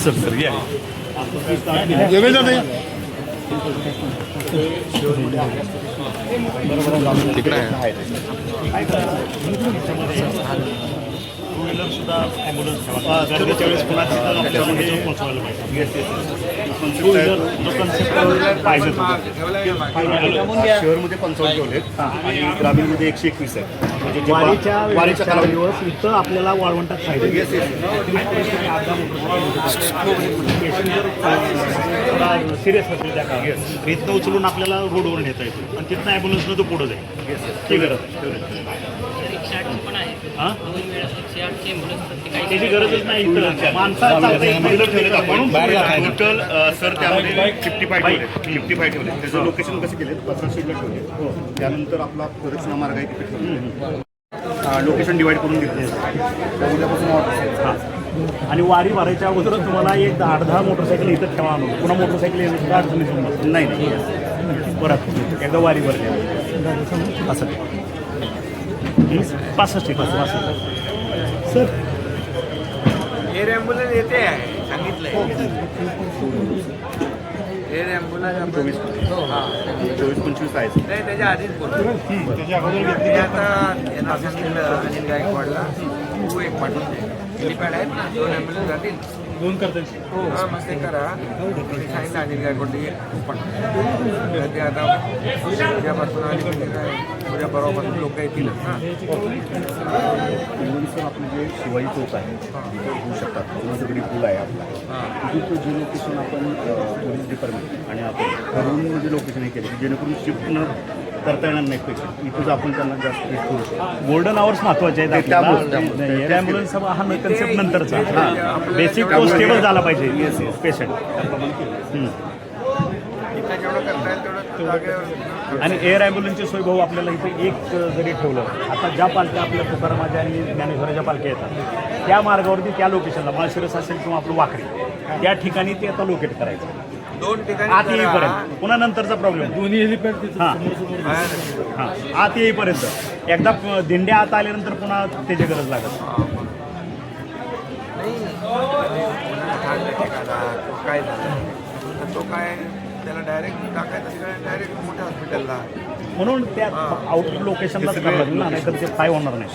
Sir sir या तिकडे आहे टू व्हीलर सुद्धा ॲम्ब्युलन्स गर्दीच्या वेळेस पुन्हा तिथं पोहोचवायला पाहिजे. टू व्हीलर जो कन्सेप्ट पाहिजे शहरमध्ये 55 ठेवलेत आणि ग्रामीणमध्ये 121 आहे. म्हणजे जे वारीच्या कालावधीवर इथं आपल्याला वाळवंटात पाहिजे. सिरियस असेल त्या काळात इथनं उचलून आपल्याला रोडवर नेता येतो आणि तिथनं ॲम्ब्युलन्सनं तो पुढं जाईल. ती गरज हां त्याची गरजच नाही. इथं माणसाला टोटल सर त्यामध्ये 55 ठेवले. त्याचं लोकेशन कसं केले 15 शीटला ठेवले. त्यानंतर आपला प्रदक्षिणा मार्ग आहे तिथे लोकेशन डिवाईड करून घेतले. उद्यापासून ऑर्डर हां आणि वारी भरायच्या अगोदरच तुम्हाला एक 8-10 मोटरसायकल इथं ठेवा आणून पुन्हा मोटरसायकल येण्याची अडचणी नाही परत एकदा वारी भरल्या असं 65 सर एअर ॲम्ब्युलन्स येते आहे सांगितलंय. एअर ॲम्ब्युलन्स 24-25 आहे. नाही त्याच्या आधीच बोलतो. मी आता यांना सांगितलं अनिल गायकवाडला तू एक पाठवून दे. हेलिपॅड आहेत ना 2 ॲम्ब्युलन्स जातील. 2 करता हां मग ते करा. मी सांगितलं अनिल गायकवाडला एक पाठवून ते आता उद्यापासून आणि म्हणजे काय उद्या परवापासून लोक येतीलच ना. सर आपलं जे शिवाई चौक आहे तिथे होऊ शकतात. दगडी पूल आहे आपला तिथे जे लोकेशन आपण पोलीस डिपार्टमेंट आणि आपण ठरवून जे लोकेशन हे केले जेणेकरून शिफ्ट न करता येणार नाही पेशंट इथंच आपण त्यांना जास्त ट्रीट करू शकतो. गोल्डन आवर्स महत्वाचे आहेत. एअर ॲम्ब्युलन्स हा कन्सेप्ट नंतरचा बेसिक तो स्टेबल झाला पाहिजे पेशंट. जेवढं करता येईल तेवढं जागेवर. आणि एअर ॲम्ब्युलन्सची सोय भाऊ आपल्याला इथे एक जरी ठेवलं आता ज्या पालख्या आपल्या तुकारामाच्या आणि ज्ञानेश्वराच्या पालख्या येतात त्या मार्गावरती त्या लोकेशनला माळशिरस असेल किंवा आपलं वाकडी त्या ठिकाणी ते आता लोकेट करायचं 2 ठिकाणी आत येईपर्यंत. पुन्हा नंतरचा प्रॉब्लेम दोन्ही हेलिपॅड हां आत येईपर्यंत एकदा दिंड्या आत आल्यानंतर पुन्हा त्याची गरज लागत नाही. काय झालं तर तो काय त्याला डायरेक्ट टाकायचं डायरेक्ट मोठ्या हॉस्पिटलला. म्हणून त्या आउट लोकेशनलाच करावं लागेल ना नाहीतर ते काय होणार नाही.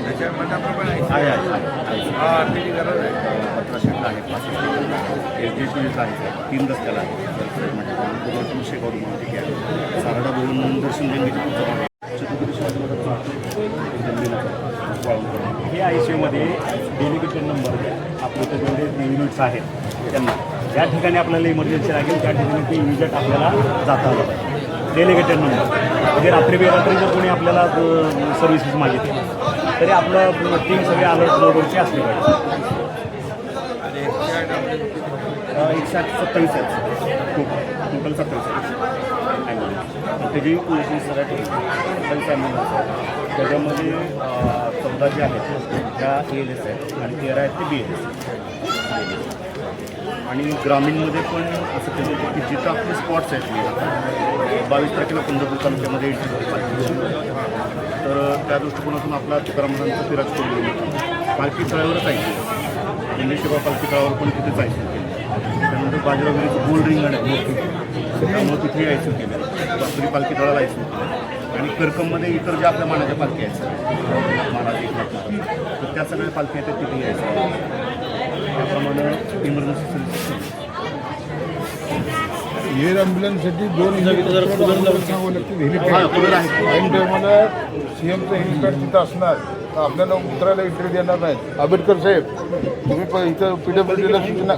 त्याच्या मनाप्रमाणे त्याची गरज आहे. 15 शीटला आहे 5 शीटला आहे 3 रस्त्याला आहे शेगाव सारडा भवन दर्शन देण्याची हे ICUमध्ये डेलिगेटेड नंबर आपले तर जेवढे युनिट्स आहेत त्यांना ज्या ठिकाणी आपल्याला इमर्जन्सी लागेल त्या ठिकाणी ते इमिजिएट आपल्याला जाता आलं पाहिजे. डेलिगेटेड नंबर म्हणजे रात्री बेरात्री जर कोणी आपल्याला सर्व्हिसेस मागितली तरी आपलं टीम सगळे अलर्ट बरोबरची असली पाहिजे. 127 आहेत टोटल 27 त्याची पोझिशन सगळ्यात ॲम्ब्युलन्स आहे. त्याच्यामध्ये 14 जे आहेत त्या ALS आहेत आणि 13 आहेत ते BLS. आणि ग्रामीणमध्ये पण असं केलं की जिथं आपले स्पॉट्स आहेत 22 तारखेला पंढरपूर तालुक्यामध्ये तर त्या दृष्टिकोनातून आपला तुकारामांचा फिराज करून पालखी तळावरच आहे. इंग्लिशेबा पालखी तळावर पण तिथे जायचं केलं. त्यानंतर बाजीरावगिरीचं गोल रिंगण आहे त्यामुळे तिथे यायचं केलं. बासुरी पालखी तळाला यायचं आणि करकममध्ये इतर ज्या आपल्या मानाच्या पालखी आहेत महाराज तर त्या सगळ्या पालखी आहेत तिथे यायचं. त्याप्रमाणे इमर्जन्सी सर्व्हिस एअर ॲम्ब्युलन्ससाठी 2 सांगावं लागतील. हेलिपॅड ऐन टायमाला CMचं हेलिपॅड तिथं असणार तर आपल्याला उतरायला एंट्री देणार नाहीत. आंबेडकर साहेब तुम्ही इथं PWDला सूचना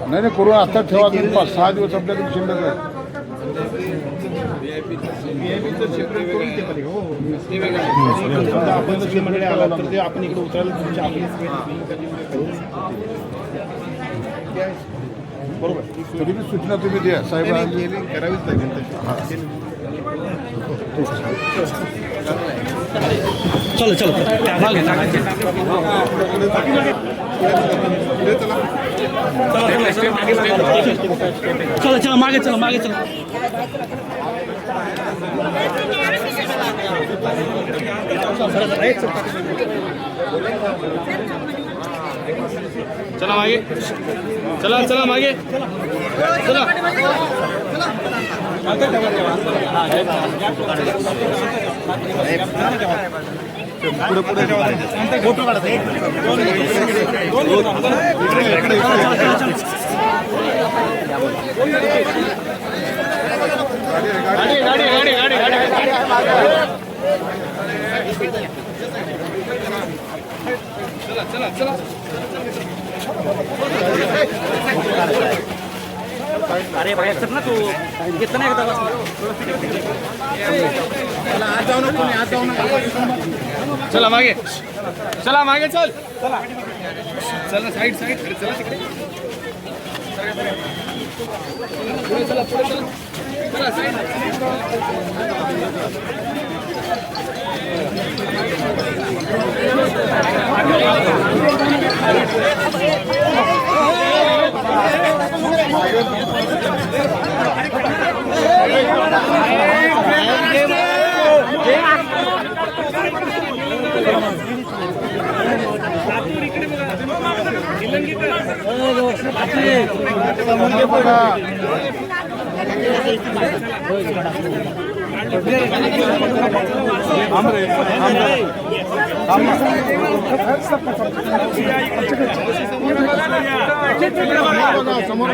नाही करून आता ठेवा. 5-6 दिवस आपल्याकडे शिल्लक आहे. आपण इकडे उतरायला बरोबर तरी बी सूचना तुम्ही द्या साहेब करावीच लागेल. चलो चलो मागे चलो चलो मागे चलो मागे चलो चला मागे चला चला मागे चला पुढे पुढे फोटो काढा एक गाडी गाडी गाडी चला चला चला अरे बाहेर सर ना तू घेतलं नाही का चला मागे चला मागे चल चला चला साईड साईड चला तिकडे पुढे चला पुढे चला चला साईड समोर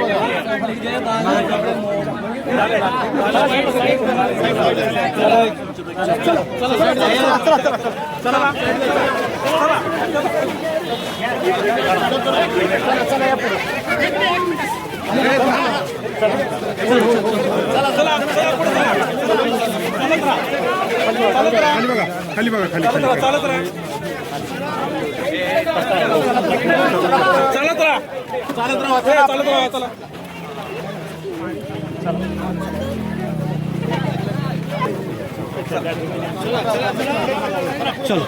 खाली बघा खाली खाली चालत राहा चालत राहा चालत राहा चला चलो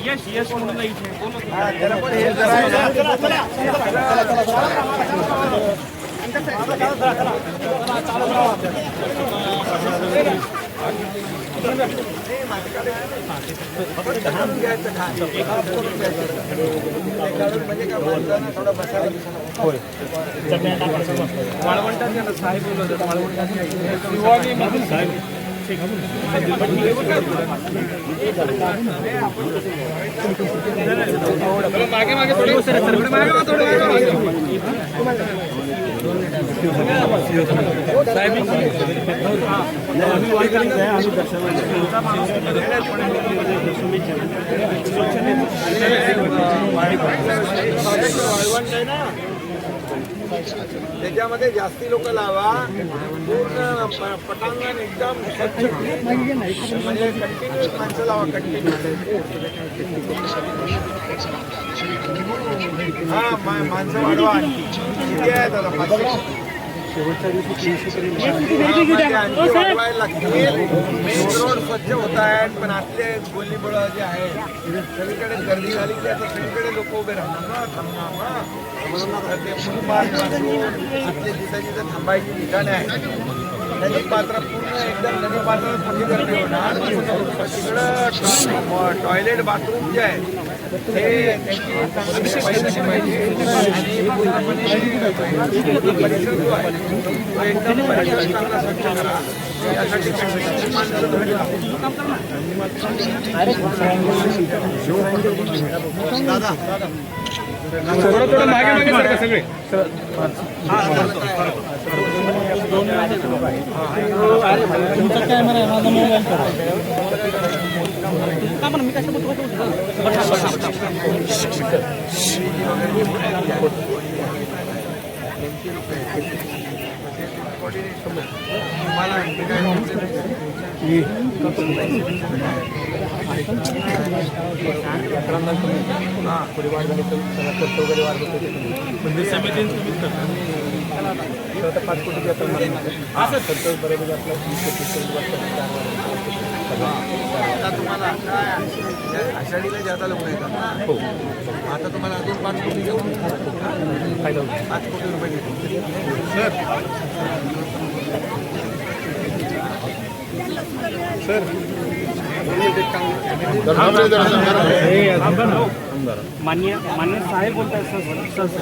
यश यश म्हणून इथे मागे मागे थोडे त्याच्यामध्ये जास्ती लोक लावा पूर्ण पटांगण एकदम स्वच्छ म्हणजे कंटिन्युअस माणसं लावा हा माणसं वाढवा किती आहेत आता 500 वाढवायला लागतील मेन रोड स्वच्छ होत आहेत पण आतले गोलीबोळ जे आहे सगळीकडे गर्दी झाली की आता सगळीकडे लोक उभे राहणार ना थांबणार ना ते फुटपाथ आतले दिसायची तर थांबायची ठिकाणे आहेत नदी पात्र पूर्ण एकदम नदी पात्रात मोठी गर्दी होणार तिकडं टॉयलेट बाथरूम जे आहे ते त्याची चांगली पाहिजे परिसर जो आहे तो एकदम परिसर चांगला स्वच्छ करा यासाठी दादा थोडं थोडं मागे मागे सारखं सगळे तुमचा कॅमेरा आहे माझा मोबाईल का पण मी कसं कोऑर्डिनेट तुम्हाला आणखी काय आता तुम्हाला काय आषाढीला जादा लोक येतात ना आता तुम्हाला अजून 5 कोटी देऊ 5 कोटी रुपये देतो मान्य साहेब बोलतायत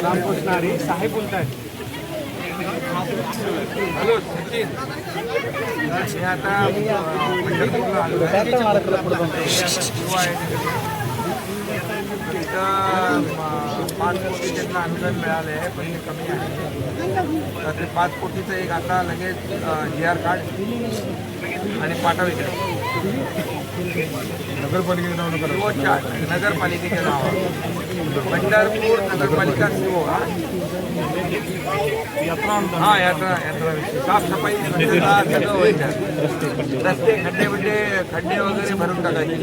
रामकृष्ण अरे साहेब बोलतायत हॅलो सचिन मी आता पंढरपूरला आलो तिथं 5 कोटी त्यांना अनुदान मिळालं आहे पण ते कमी आहे तर ते 5 कोटीचं एक आता लगेच GR कार्ड आणि पाठवायचं नगरपालिकेचं नाव नका नगरपालिकेच्या नावावर पंढरपूर नगरपालिका सीओ हां यात्रा साफसफाई सगळं व्हायचं रस्ते खड्डे वगैरे भरून टाकायचे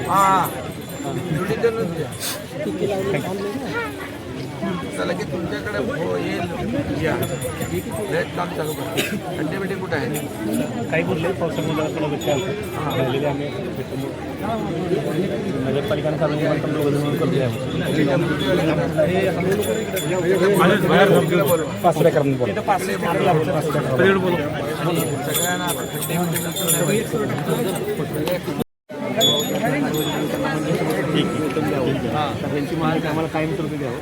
हां चला की तुमच्याकडे येईल या लेट काम चालू करतो खड्डे कुठे आहे काही बोलले पावसामुळे आम्ही नगरपालिकाने सगळ्यांना त्यांची माहिती आम्हाला कायमस्वरूपी द्यावं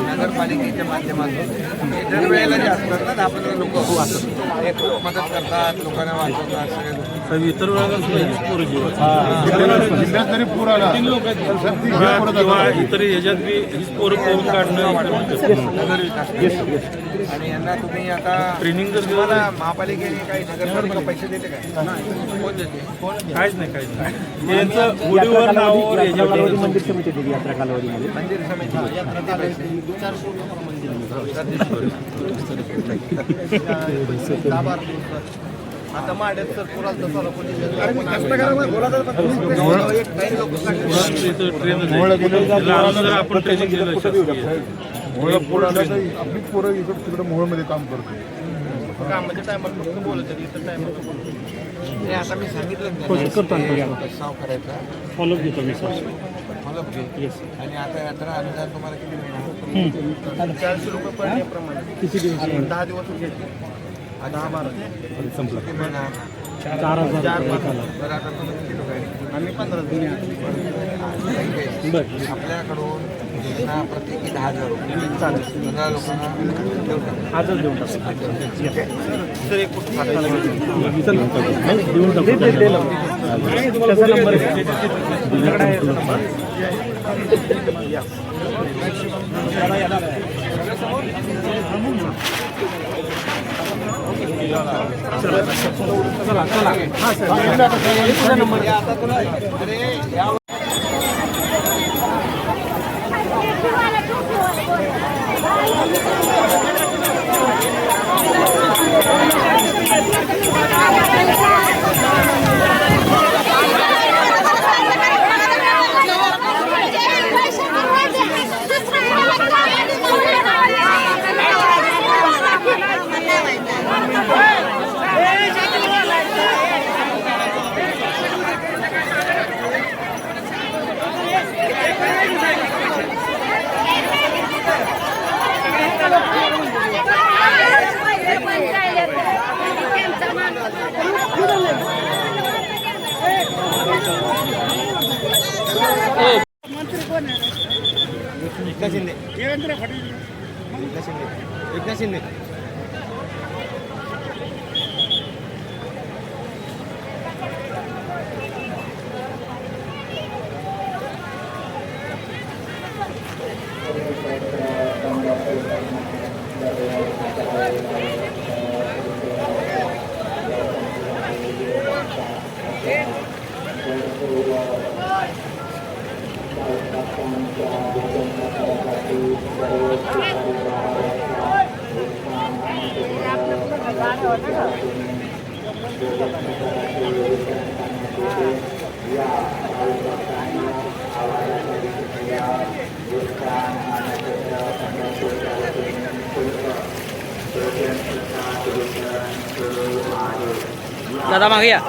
नगरपालिकेच्या माध्यमातून हे दरवेळेला जे असतात ना 10-15 लोक हे खूप मदत करतात लोकांना वाचवतात सगळे इतर जिल्ह्यात जरी पूर आला इतर ह्याच्यात बी हीच पोरं पोहून काढणं नगर विकास आणि यांना तुम्ही आता ट्रेनिंग जर तुम्हाला महापालिकेने काही नगरपालिका पैसे देते काय कोण देते काहीच नाही यांचं गुढीवर नावावर ह्याच्यावर मंदिर समिती दिली यात्रा कालावधीमध्ये मंदिर समिती आता माड्यात सर पुराल आपण ट्रेनिंग दिलं मोहळा पूर आला तर आपली पोरं इकडं तिकडं मोहळमध्ये काम करतो कामाच्या टायमाला फक्त बोलत इतर टायमाला हे आता मी सांगितलं प्रस्ताव करायचा फॉलोअप घेतो मी सर फॉलोअप घे आणि आता यात्रा अनुदान तुम्हाला किती मिळणार 400 रुपये पर डे प्रमाणे किती दिवस 10 दिवस घेतले 10-12 संपला किती मिळणार 4,000 बरं आता तुम्ही किती लोक आहे आम्ही 15 बरं आपल्याकडून योजना प्रत्येकी 10,000 रुपये चालेल 15 लोकांना देऊ टाका आजच देऊन टाकतो सर एक देऊन टाकतो त्याचा नंबर आहे तुमच्याकडे आहे तो नंबर चला हां सर नंबर एकनाथ शिंदे दादा मागे या.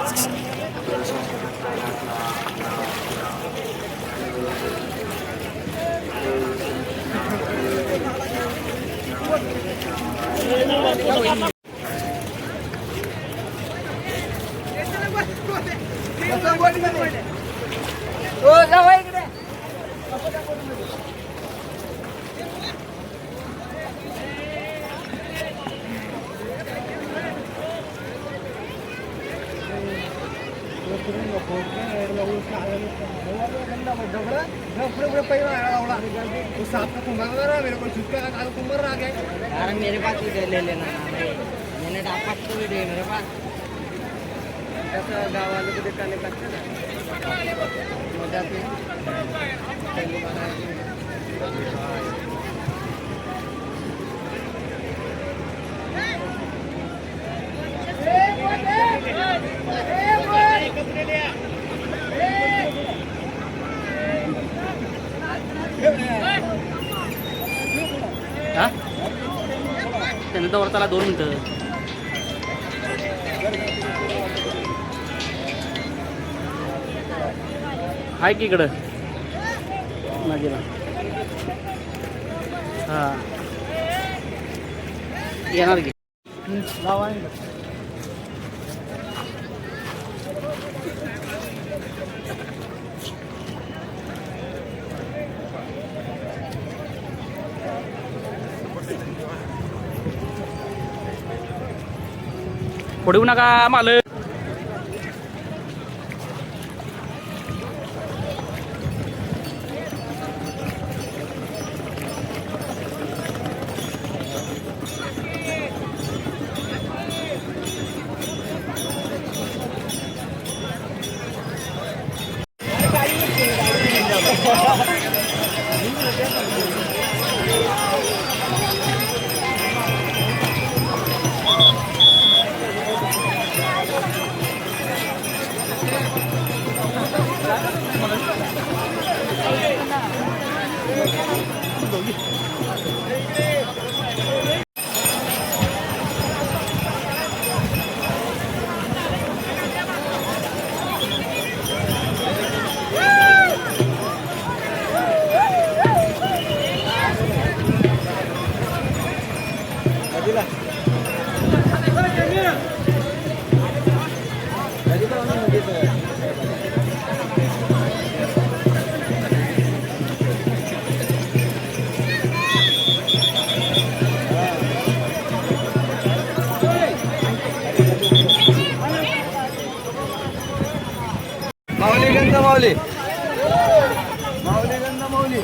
यार मेरे पास वीडियो ले लेना ना भाई, मैंने डापा तो वीडियो है मेरे पास. गाँव वालों को दिखाने का मजा त्यांना तर वरताला 2 मिनिटं. आहे की इकडं माझ्या. हां येणार की पडू नका मालक. माऊली गंध माऊली माऊली गंध माऊली